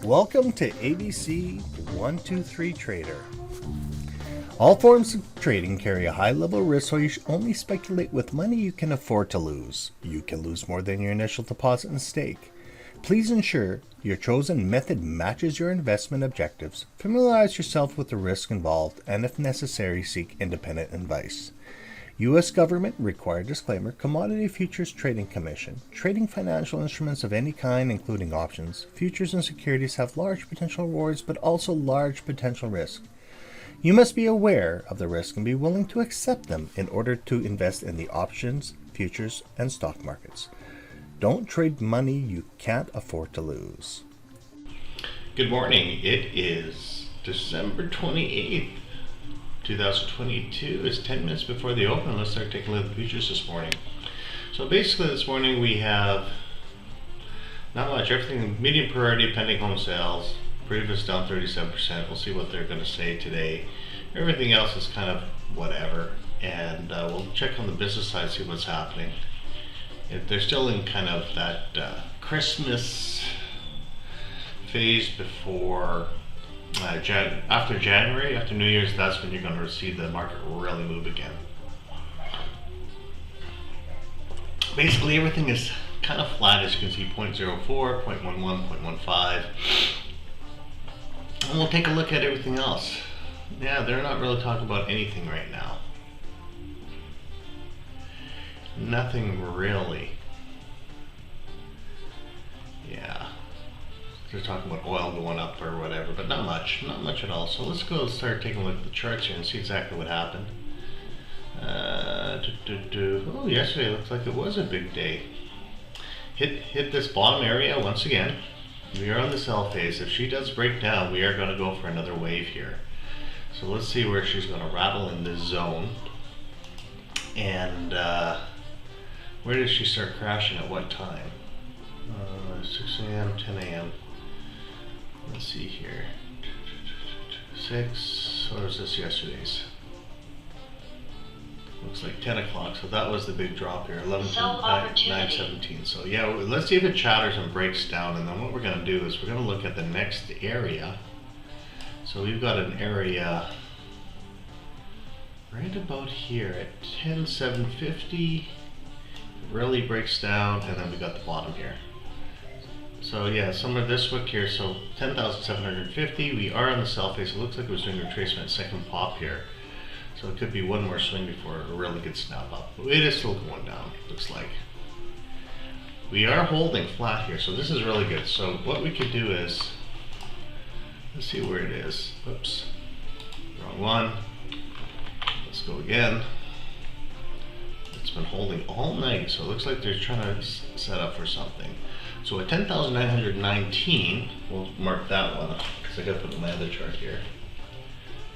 Welcome to ABC 123 Trader. All forms of trading carry a high level of risk, so you should only speculate with money you can afford to lose. You can lose more than your initial deposit and stake. Please ensure your chosen method matches your investment objectives. Familiarize yourself with the risk involved, and if necessary, seek independent advice. U.S. Government required disclaimer, Commodity Futures Trading Commission. Trading financial instruments of any kind, including options, futures, and securities, have large potential rewards but also large potential risk. You must be aware of the risk and be willing to accept them in order to invest in the options, futures, and stock markets. Don't trade money you can't afford to lose. Good morning. It is December 28th. 2022 is 10 minutes before the open. Let's start taking a look at the futures this morning. So basically this morning we have not much. Everything medium priority pending home sales. Previous down 37%. We'll see what they're going to say today. Everything else is kind of whatever. And we'll check on the business side, see what's happening. If they're still in kind of that Christmas phase before after January, after New Year's, that's when you're going to see the market really move again. Basically, everything is kind of flat, as you can see, 0.04, 0.11, 0.15. And we'll take a look at everything else. Yeah, they're not really talking about anything right now. Nothing really. Yeah. They're talking about oil going up or whatever, but not much at all. So let's go start taking a look at the charts here and see exactly what happened. Oh, yesterday looks like it was a big day. Hit this bottom area once again. We are on the sell phase. If she does break down, we are going to go for another wave here. So let's see where she's going to rattle in this zone. And where does she start crashing at what time? 6 a.m., 10 a.m. Let's see here. 6, or was this yesterday's? Looks like 10 o'clock, so that was the big drop here. 9:17. So yeah, let's see if it chatters and breaks down, and then what we're going to do is we're going to look at the next area. So we've got an area right about here at 10,750. It really breaks down, and then we got the bottom here. So yeah, somewhere this wick here, so 10,750. We are on the sell phase. It looks like it was doing a retracement second pop here. So it could be one more swing before a really good snap up. But it is still going down, looks like. We are holding flat here, so this is really good. So what we could do is, let's see where it is. Oops, wrong one. Let's go again. It's been holding all night, so it looks like they're trying to set up for something. So at 10,919, we'll mark that one up because I got to put my other chart here.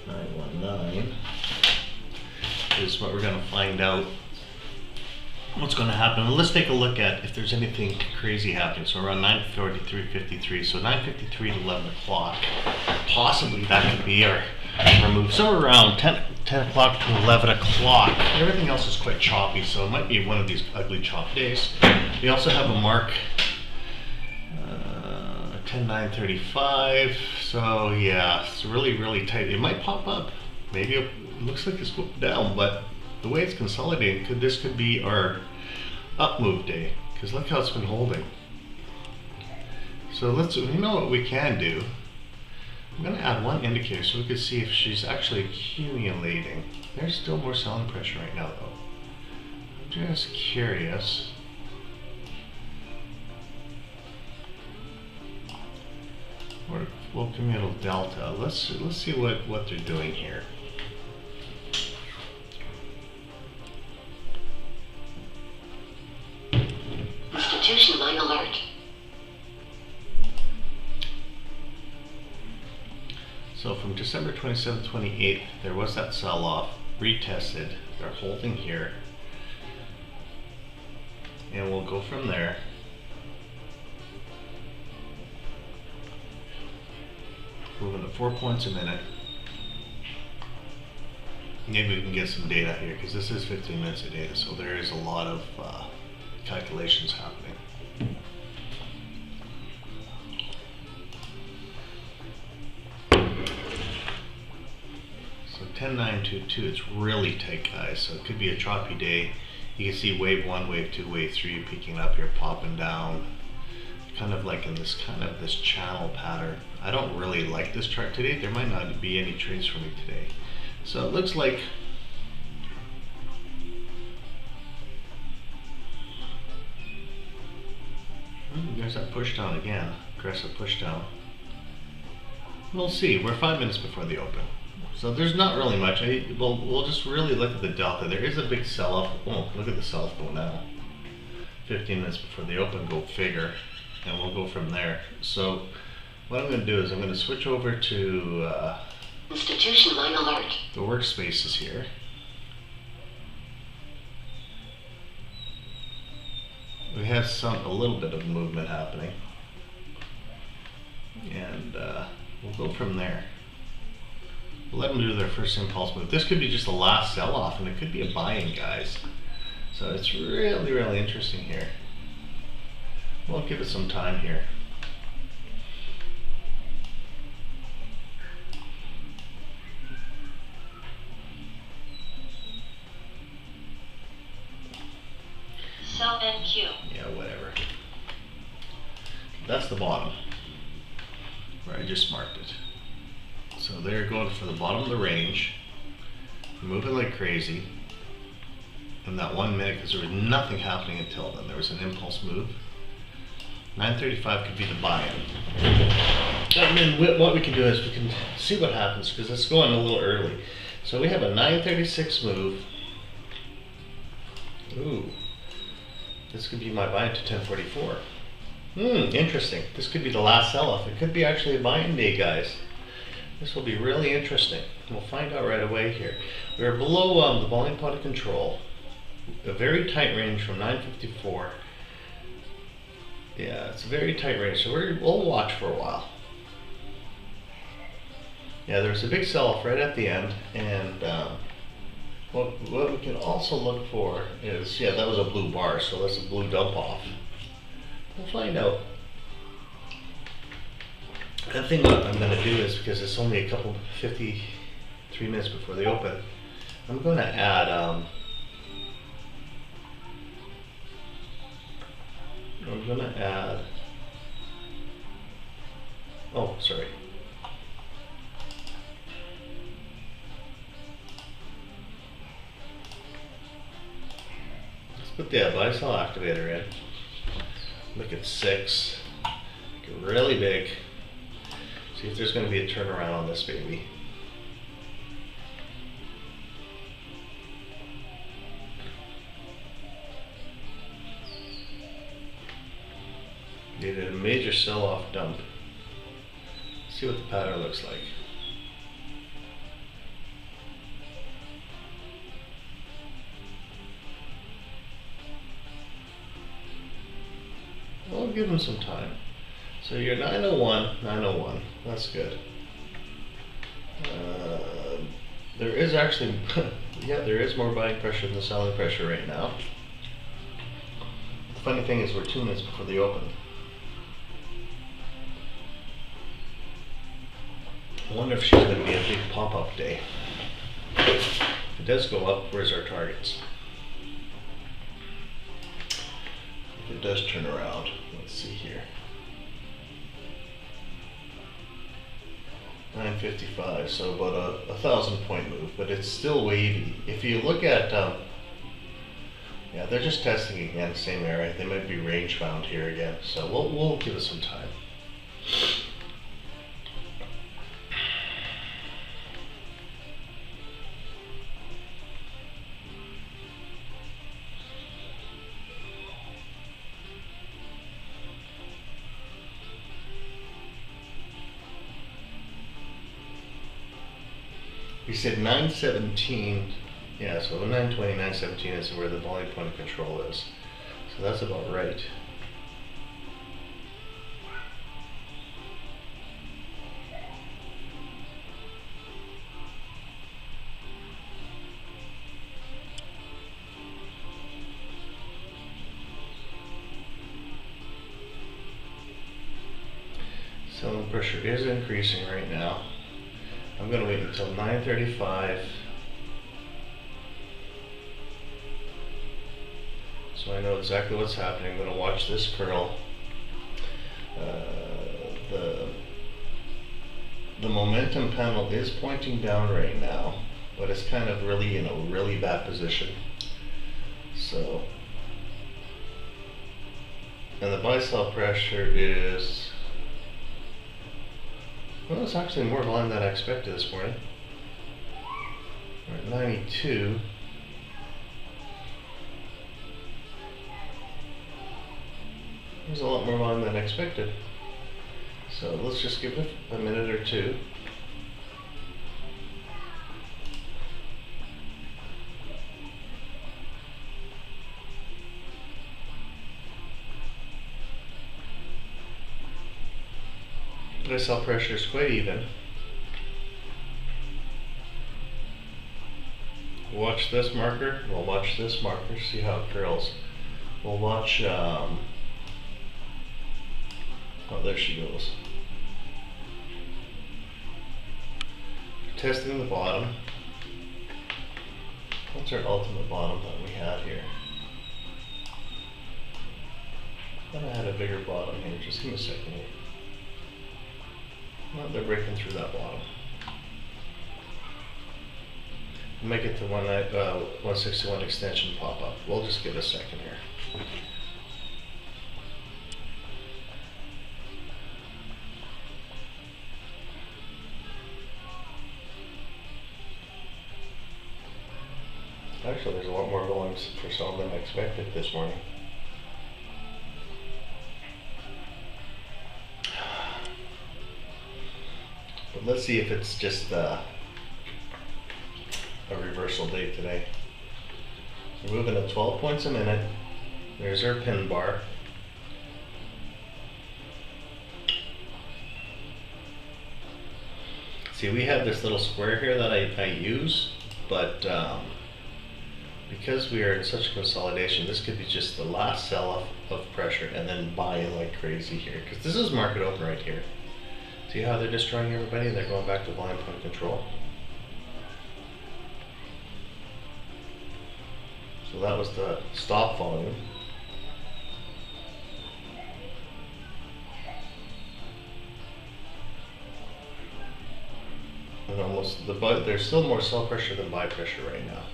919 is what we're going to find out what's going to happen. And let's take a look at if there's anything crazy happening. So around 9:43:53, so 9:53 to 11 o'clock, possibly that could be our move. Somewhere around 10 o'clock to 11 o'clock. Everything else is quite choppy, so it might be one of these ugly chop days. We also have a mark 10,935. So yeah, it's really tight. It might pop up. Maybe it looks like it's going down, but the way it's consolidating, this could be our up move day, because look how it's been holding. So you know what we can do. I'm going to add one indicator so we can see if she's actually accumulating. There's still more selling pressure right now, though. I'm just curious. We'll communal delta. Let's see what they're doing here. Institution line alert. So from December 27th, 28th, there was that sell-off, retested. They're holding here, and we'll go from there. Moving at 4 points a minute. Maybe we can get some data here, because this is 15 minutes of data, so there is a lot of calculations happening. 10922. It's really tight, guys. So it could be a choppy day. You can see wave 1, wave 2, wave 3 peaking up here, popping down, kind of like in this channel pattern. I don't really like this chart today. There might not be any trades for me today. So it looks like there's that push down again, aggressive push down. We'll see. We're 5 minutes before the open, so there's not really much. We'll just really look at the delta. There is a big sell-off. Oh, look at the sell-off go now. 15 minutes before the open, go figure, and we'll go from there. So what I'm going to do is I'm going to switch over to Institution line alert. the workspaces here. We have a little bit of movement happening, and we'll go from there. We'll let them do their first impulse move. This could be just the last sell-off, and it could be a buy-in, guys. So it's really, really interesting here. We'll give it some time here. Sell NQ. Yeah, whatever. That's the bottom, where I just marked it. So they're going for the bottom of the range, moving like crazy. In that 1 minute, because there was nothing happening until then. There was an impulse move. 9:35 could be the buy-in. And then what we can do is we can see what happens, because it's going a little early. So we have a 9:36 move. Ooh. This could be my buy-in to 10:44. Interesting. This could be the last sell-off. It could be actually a buy-in day, guys. This will be really interesting. We'll find out right away here. We're below the volume point of control. A very tight range from 954. Yeah, it's a very tight range, so we'll watch for a while. Yeah, there's a big sell-off right at the end, and what we can also look for is, yeah, that was a blue bar, so that's a blue dump off. We'll find out. The thing what I'm going to do is, because it's only a couple 53 minutes before the open, I'm going to add oh, sorry. Let's put the buy sell activator in. Make it 6. Make it really big. See if there's going to be a turnaround on this baby. They did a major sell-off dump. Let's see what the pattern looks like. We'll give them some time. So you're 901, 901. That's good. There is actually, yeah, there is more buying pressure than selling pressure right now. The funny thing is we're 2 minutes before the open. I wonder if she's going to be a big pop-up day. If it does go up, where's our targets? If it does turn around, let's see here. 955, so about a 1,000-point move, but it's still wavy. If you look at, yeah, they're just testing again, same area. They might be range bound here again, so we'll give it some time. We said 917, yeah, so the 920, 917 is where the volume point of control is. So that's about right. Selling pressure is increasing right now. I'm gonna wait until 9:35. So I know exactly what's happening. I'm gonna watch this curl. The momentum panel is pointing down right now, but it's kind of really in a really bad position. So, and the buy sell pressure is, well, it's actually more volume than I expected this morning. We're at 92. There's a lot more volume than I expected. So let's just give it a minute or two. The sell pressure is quite even. Watch this marker. We'll watch this marker. See how it curls. We'll watch. Oh, there she goes. Testing the bottom. What's our ultimate bottom that we have here? I thought I had a bigger bottom here. Just give me a second here. Well, they're breaking through that bottom. We'll make it to 161 extension pop up. We'll just give it a second here. Actually, there's a lot more volumes for some than I expected this morning. But let's see if it's just a reversal day today. We're moving at 12 points a minute. There's our pin bar. See, we have this little square here that I use, but because we are in such a consolidation, this could be just the last sell-off of pressure and then buying like crazy here. Because this is market open right here. See how they're destroying everybody and they're going back to volume point control? So that was the stop volume. And almost there's still more sell pressure than buy pressure right now.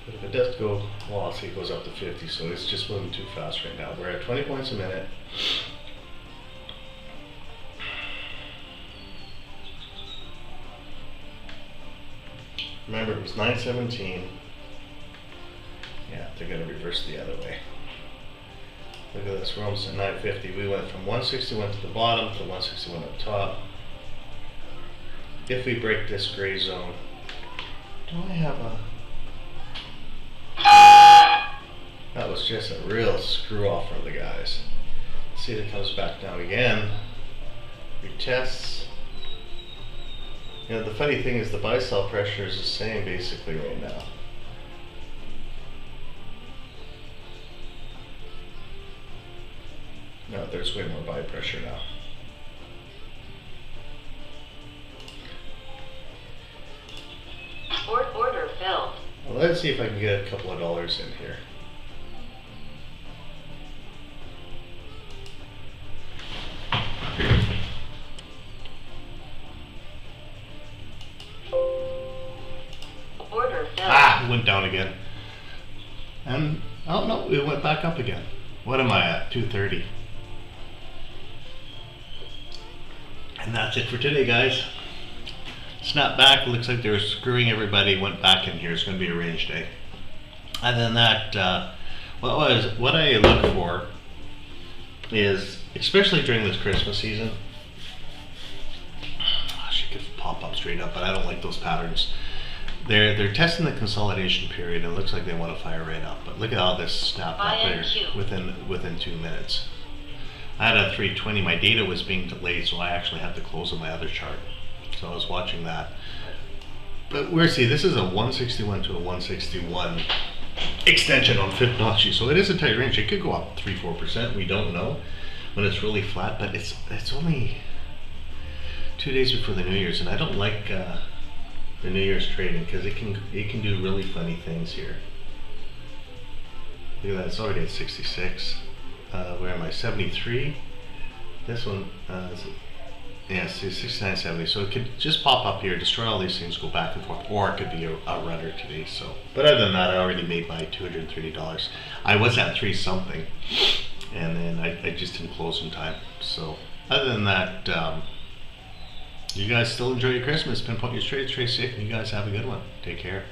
But if it does go, well, I'll see it goes up to 50, so it's just moving too fast right now. We're at 20 points a minute. Remember, it was 917. Yeah, they're going to reverse the other way. Look at this, we're almost at 950. We went from 161 to the bottom to 161 up top. If we break this gray zone, do I have a... That was just a real screw off for the guys. See if it comes back down again. Retests. You know, the funny thing is the buy sell pressure is the same basically right now. No, there's way more buy pressure now. Order filled. Well, let's see if I can get a couple of dollars in here. Order filled. Ah, it went down again. And, oh no, it went back up again. What am I at? 230. And that's it for today, guys. Snap back, looks like they were screwing everybody, went back in here. It's going to be a range day. Other than that, what I look for is, especially during this Christmas season, she could pop up straight up, but I don't like those patterns. They're testing the consolidation period, and it looks like they want to fire right up. But look at all this snap up there within 2 minutes. I had a 320. My data was being delayed, so I actually had to close on my other chart. So I was watching that. But we're see, this is a 161 to a 161 extension on Fibonacci, so it is a tight range. It could go up 3-4%. We don't know when it's really flat, but it's only 2 days before the New Year's, and I don't like the New Year's trading because it can do really funny things here. Look at that, it's already at 66. Where am I? 73. This one, yeah, see, 69.70. So it could just pop up here, destroy all these things, go back and forth, or it could be a runner today. So, but other than that, I already made my $230. I was at 3 something, and then I just didn't close in time. So, other than that, you guys still enjoy your Christmas, pinpoint your trades, trade safe, and you guys have a good one. Take care.